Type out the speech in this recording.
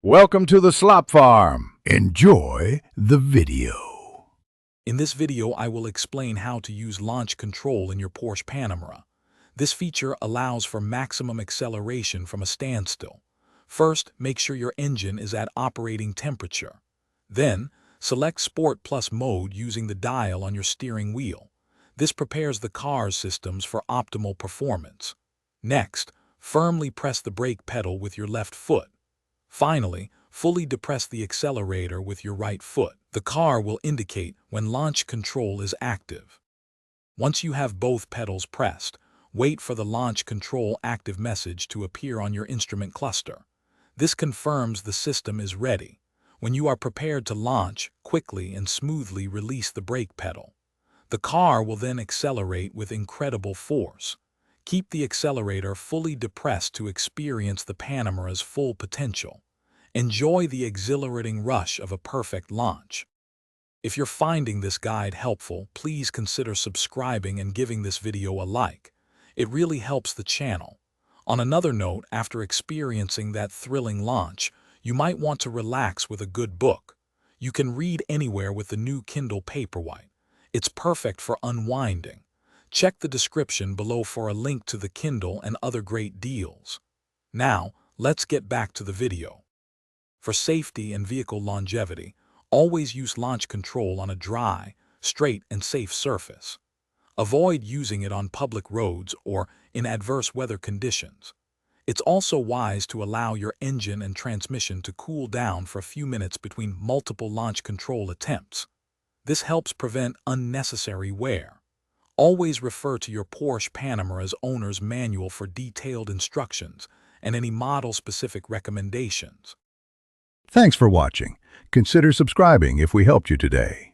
Welcome to the Slop Farm. Enjoy the video. In this video, I will explain how to use launch control in your Porsche Panamera. This feature allows for maximum acceleration from a standstill. First, make sure your engine is at operating temperature. Then, select Sport Plus mode using the dial on your steering wheel. This prepares the car's systems for optimal performance. Next, firmly press the brake pedal with your left foot. Finally, fully depress the accelerator with your right foot. The car will indicate when launch control is active. Once you have both pedals pressed, wait for the launch control active message to appear on your instrument cluster. This confirms the system is ready. When you are prepared to launch, quickly and smoothly release the brake pedal. The car will then accelerate with incredible force. Keep the accelerator fully depressed to experience the Panamera's full potential. Enjoy the exhilarating rush of a perfect launch. If you're finding this guide helpful, please consider subscribing and giving this video a like. It really helps the channel. On another note, after experiencing that thrilling launch, you might want to relax with a good book. You can read anywhere with the new Kindle Paperwhite. It's perfect for unwinding. Check the description below for a link to the Kindle and other great deals. Now, let's get back to the video. For safety and vehicle longevity, always use launch control on a dry, straight, and safe surface. Avoid using it on public roads or in adverse weather conditions. It's also wise to allow your engine and transmission to cool down for a few minutes between multiple launch control attempts. This helps prevent unnecessary wear. Always refer to your Porsche Panamera's owner's manual for detailed instructions and any model-specific recommendations. Thanks for watching. Consider subscribing if we helped you today.